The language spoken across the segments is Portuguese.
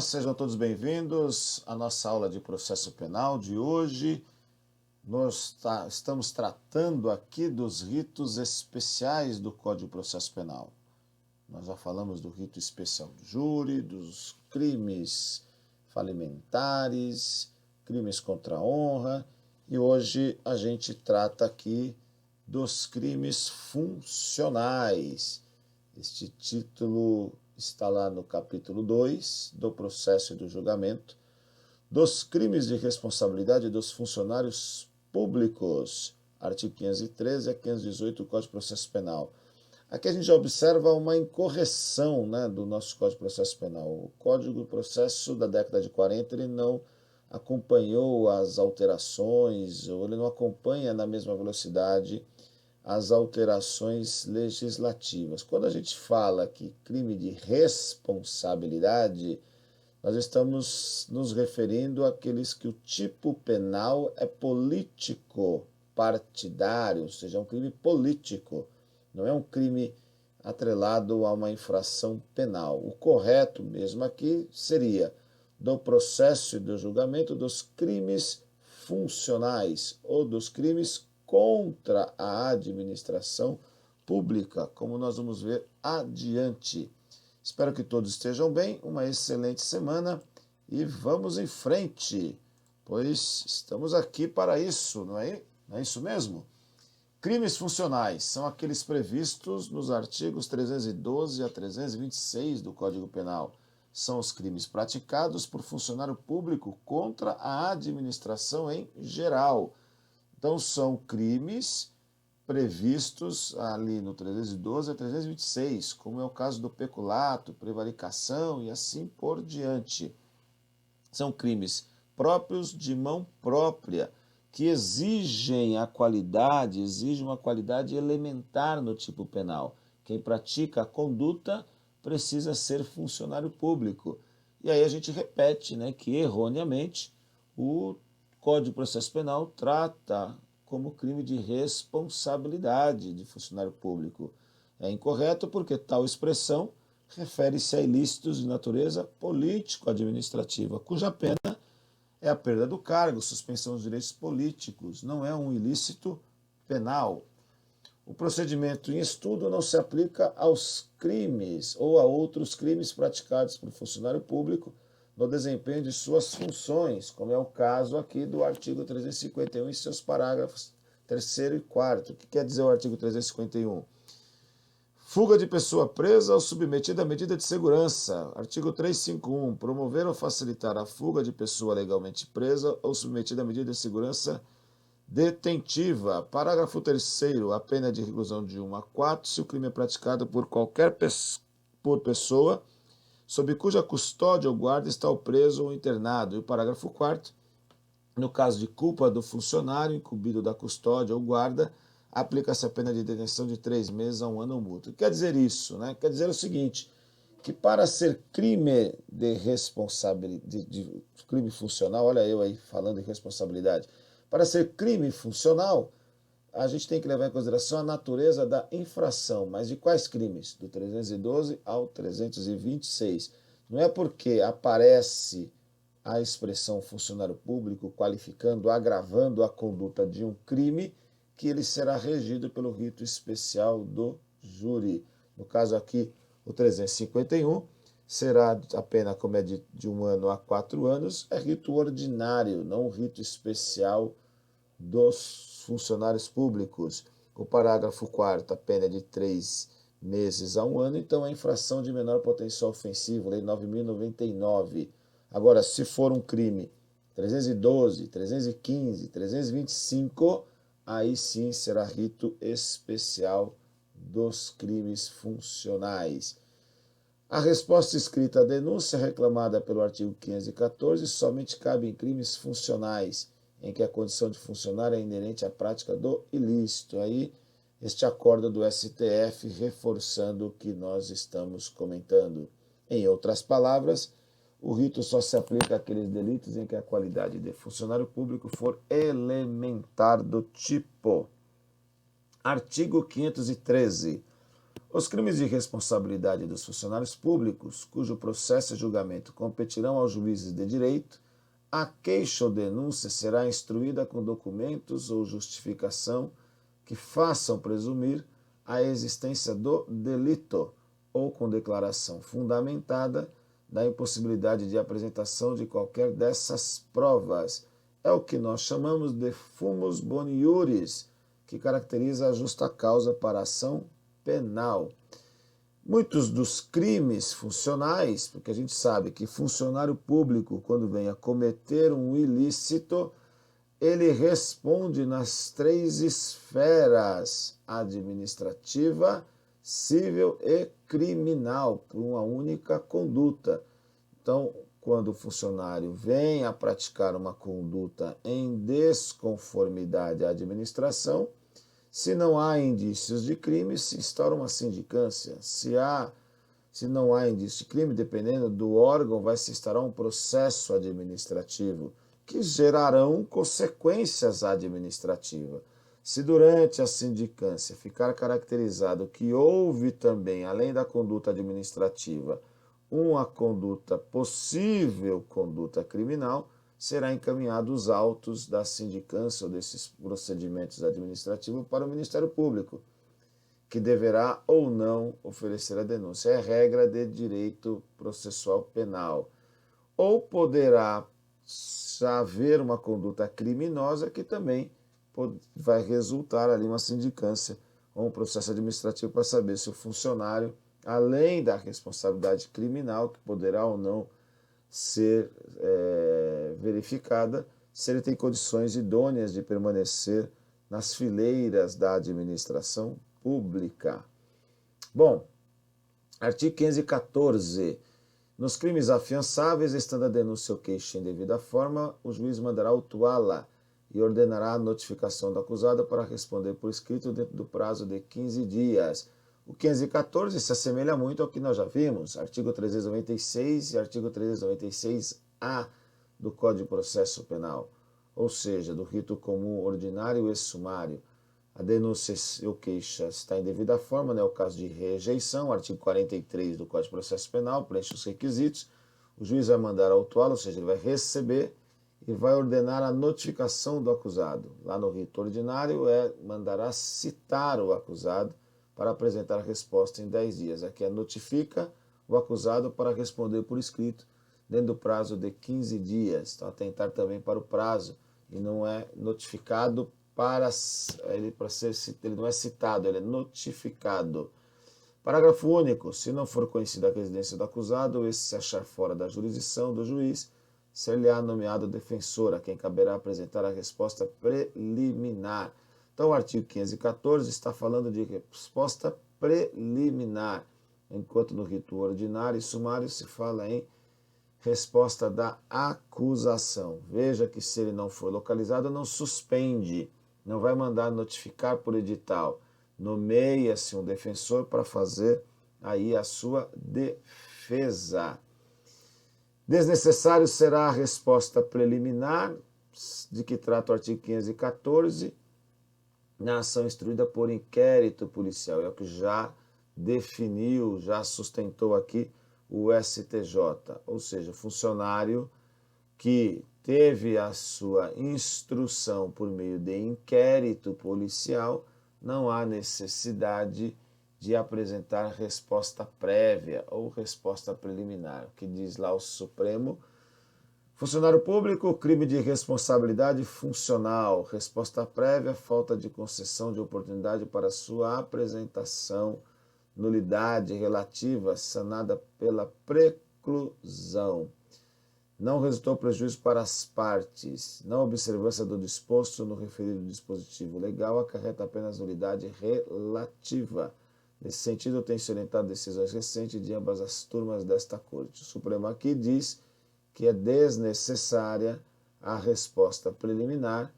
sejam todos bem-vindos à nossa aula de processo penal de hoje. Nós estamos tratando aqui dos ritos especiais do Código de Processo Penal. Nós já falamos do rito especial do júri, dos crimes falimentares, crimes contra a honra, e hoje a gente trata aqui dos crimes funcionais. Este título está lá no capítulo 2 do processo e do julgamento, dos crimes de responsabilidade dos funcionários públicos, artigo 513 a 518 do Código de Processo Penal. Aqui a gente já observa uma incorreção, do nosso Código de Processo Penal. O Código de Processo da década de 40 ele não acompanhou as alterações, ou ele não acompanha na mesma velocidade as alterações legislativas. Quando a gente fala que crime de responsabilidade, nós estamos nos referindo àqueles que o tipo penal é político partidário, ou seja, é um crime político, não é um crime atrelado a uma infração penal. O correto mesmo aqui seria do processo e do julgamento dos crimes funcionais ou dos crimes contra a administração pública, como nós vamos ver adiante. Espero que todos estejam bem, uma excelente semana e vamos em frente, pois estamos aqui para isso, não é isso mesmo? Crimes funcionais são aqueles previstos nos artigos 312 a 326 do Código Penal. São os crimes praticados por funcionário público contra a administração em geral. Então, são crimes previstos ali no 312 a 326, como é o caso do peculato, prevaricação e assim por diante. São crimes próprios de mão própria, que exigem uma qualidade elementar no tipo penal. Quem pratica a conduta precisa ser funcionário público. E aí a gente repete que erroneamente o Código de Processo Penal trata como crime de responsabilidade de funcionário público. É incorreto porque tal expressão refere-se a ilícitos de natureza político-administrativa, cuja pena é a perda do cargo, suspensão dos direitos políticos, não é um ilícito penal. O procedimento em estudo não se aplica aos crimes ou a outros crimes praticados por funcionário público no desempenho de suas funções, como é o caso aqui do artigo 351 e seus parágrafos 3º e 4º. O que quer dizer o artigo 351? Fuga de pessoa presa ou submetida a medida de segurança. Artigo 351. Promover ou facilitar a fuga de pessoa legalmente presa ou submetida a medida de segurança detentiva. Parágrafo 3º. A pena é de reclusão de 1 a 4 se o crime é praticado por qualquer pessoa sob cuja custódia ou guarda está o preso ou internado. E o parágrafo 4º, no caso de culpa do funcionário incumbido da custódia ou guarda, aplica-se a pena de detenção de 3 meses a 1 ano ou multa. Quer dizer isso, Quer dizer o seguinte, que para ser crime de responsabilidade, de crime funcional, olha eu aí falando em responsabilidade, para ser crime funcional, a gente tem que levar em consideração a natureza da infração. Mas de quais crimes? Do 312 ao 326. Não é porque aparece a expressão funcionário público qualificando, agravando a conduta de um crime, que ele será regido pelo rito especial do júri. No caso aqui, o 351 será a pena, como é de 1 ano a 4 anos, é rito ordinário, não rito especial dos funcionários públicos. O parágrafo 4º, a pena é de 3 meses a 1 ano, então é infração de menor potencial ofensivo, lei 9.099. Agora, se for um crime 312, 315, 325, aí sim será rito especial dos crimes funcionais. A resposta escrita à denúncia reclamada pelo artigo 514 somente cabe em crimes funcionais, em que a condição de funcionário é inerente à prática do ilícito. Aí, este acordo do STF reforçando o que nós estamos comentando. Em outras palavras, o rito só se aplica àqueles delitos em que a qualidade de funcionário público for elementar do tipo. Artigo 513. Os crimes de responsabilidade dos funcionários públicos, cujo processo e julgamento competirão aos juízes de direito, a queixa ou denúncia será instruída com documentos ou justificação que façam presumir a existência do delito ou com declaração fundamentada da impossibilidade de apresentação de qualquer dessas provas. É o que nós chamamos de fumus boni iuris, que caracteriza a justa causa para a ação penal. Muitos dos crimes funcionais, porque a gente sabe que funcionário público, quando vem a cometer um ilícito, ele responde nas 3 esferas: administrativa, civil e criminal, por uma única conduta. Então, quando o funcionário vem a praticar uma conduta em desconformidade à administração, se não há indícios de crime, se instaura uma sindicância. Se não há indício de crime, dependendo do órgão, vai se instaurar um processo administrativo que gerarão consequências administrativas. Se durante a sindicância ficar caracterizado que houve também, além da conduta administrativa, uma conduta possível conduta criminal, será encaminhado os autos da sindicância ou desses procedimentos administrativos para o Ministério Público, que deverá ou não oferecer a denúncia. É regra de direito processual penal. Ou poderá haver uma conduta criminosa que também vai resultar ali uma sindicância ou um processo administrativo para saber se o funcionário, além da responsabilidade criminal, que poderá ou não ser verificada, se ele tem condições idôneas de permanecer nas fileiras da administração pública. Bom, artigo 514. Nos crimes afiançáveis, estando a denúncia ou queixa em devida forma, o juiz mandará autuá-la e ordenará a notificação do acusado para responder por escrito dentro do prazo de 15 dias. O 514 se assemelha muito ao que nós já vimos, artigo 396 e artigo 396-A do Código de Processo Penal, ou seja, do rito comum ordinário e sumário. A denúncia ou queixa está em devida forma, é o caso de rejeição, artigo 43 do Código de Processo Penal, preenche os requisitos, o juiz vai mandar autuá-lo, ou seja, ele vai receber e vai ordenar a notificação do acusado. Lá no rito ordinário, mandará citar o acusado para apresentar a resposta em 10 dias. Aqui notifica o acusado para responder por escrito dentro do prazo de 15 dias. Então, atentar também para o prazo e não é notificado ele não é citado, ele é notificado. Parágrafo único. Se não for conhecida a residência do acusado, ou esse se achar fora da jurisdição do juiz, ser-lhe-á nomeado defensor, a quem caberá apresentar a resposta preliminar. Então, o artigo 514 está falando de resposta preliminar, enquanto no rito ordinário e sumário se fala em resposta da acusação. Veja que se ele não for localizado, não suspende, não vai mandar notificar por edital. Nomeia-se um defensor para fazer aí a sua defesa. Desnecessário será a resposta preliminar, de que trata o artigo 514, na ação instruída por inquérito policial. É o que já definiu, já sustentou aqui o STJ, ou seja, o funcionário que teve a sua instrução por meio de inquérito policial, não há necessidade de apresentar resposta prévia ou resposta preliminar. O que diz lá o Supremo: funcionário público, crime de responsabilidade funcional, resposta prévia, falta de concessão de oportunidade para sua apresentação, nulidade relativa sanada pela preclusão. Não resultou prejuízo para as partes. Não observância do disposto no referido dispositivo legal acarreta apenas nulidade relativa. Nesse sentido, tem-se orientado decisões recentes de ambas as turmas desta Corte. O Supremo aqui diz que é desnecessária a resposta preliminar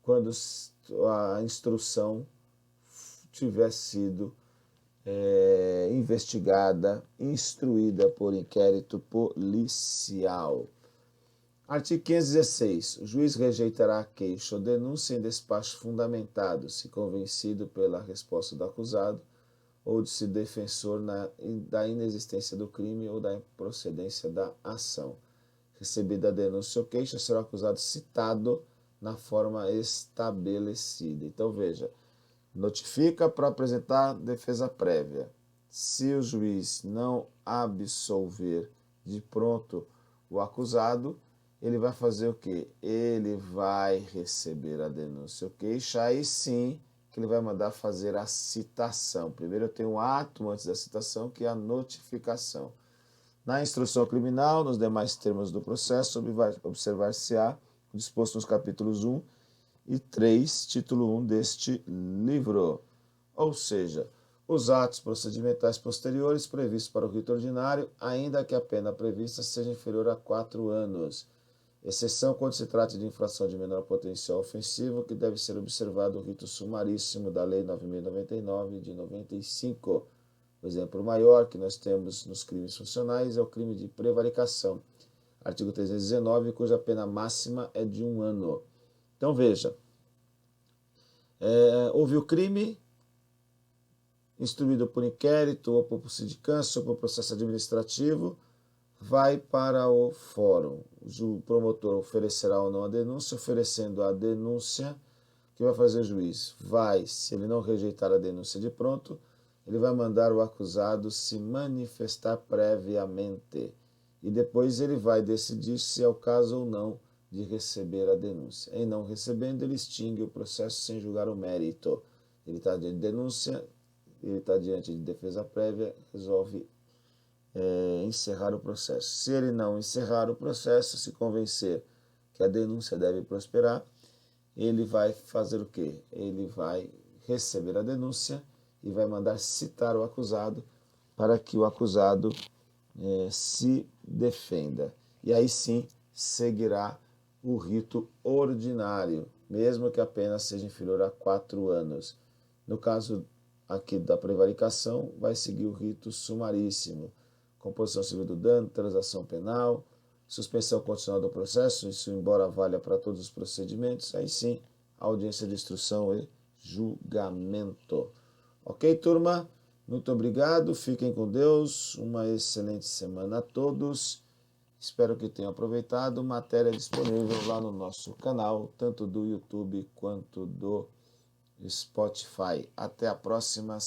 quando a instrução tiver sido investigada, instruída por inquérito policial. Artigo 516. O juiz rejeitará a queixa ou denúncia em despacho fundamentado, se convencido pela resposta do acusado ou de se defensor da inexistência do crime ou da procedência da ação. Recebida a denúncia ou queixa, será o acusado citado na forma estabelecida. Então, veja, notifica para apresentar defesa prévia. Se o juiz não absolver de pronto o acusado, ele vai fazer o quê? Ele vai receber a denúncia ou queixa, aí sim que ele vai mandar fazer a citação. Primeiro eu tenho um ato antes da citação, que é a notificação. Na instrução criminal, nos demais termos do processo, observar-se-á o disposto nos capítulos 1 e 3, título 1 deste livro. Ou seja, os atos procedimentais posteriores previstos para o rito ordinário, ainda que a pena prevista seja inferior a 4 anos. Exceção quando se trata de infração de menor potencial ofensivo, que deve ser observado o rito sumaríssimo da Lei 9.099 de 95. O exemplo maior que nós temos nos crimes funcionais é o crime de prevaricação, artigo 319, cuja pena máxima é de 1 ano. Então veja, houve o crime, instruído por inquérito, ou por sindicância, ou por processo administrativo, vai para o fórum. O promotor oferecerá ou não a denúncia. Oferecendo a denúncia, o que vai fazer o juiz? Se ele não rejeitar a denúncia de pronto, ele vai mandar o acusado se manifestar previamente. E depois ele vai decidir se é o caso ou não de receber a denúncia. Em não recebendo, ele extingue o processo sem julgar o mérito. Ele está diante de denúncia, ele está diante de defesa prévia, resolve encerrar o processo. Se ele não encerrar o processo, se convencer que a denúncia deve prosperar, ele vai fazer o quê? Ele vai receber a denúncia e vai mandar citar o acusado para que o acusado se defenda. E aí sim seguirá o rito ordinário, mesmo que a pena seja inferior a 4 anos. No caso aqui da prevaricação, vai seguir o rito sumaríssimo. Composição civil do dano, transação penal, suspensão condicional do processo, isso embora valha para todos os procedimentos, aí sim, audiência de instrução e julgamento. Ok, turma? Muito obrigado, fiquem com Deus, uma excelente semana a todos. Espero que tenham aproveitado. Matéria disponível lá no nosso canal, tanto do YouTube quanto do Spotify. Até a próxima.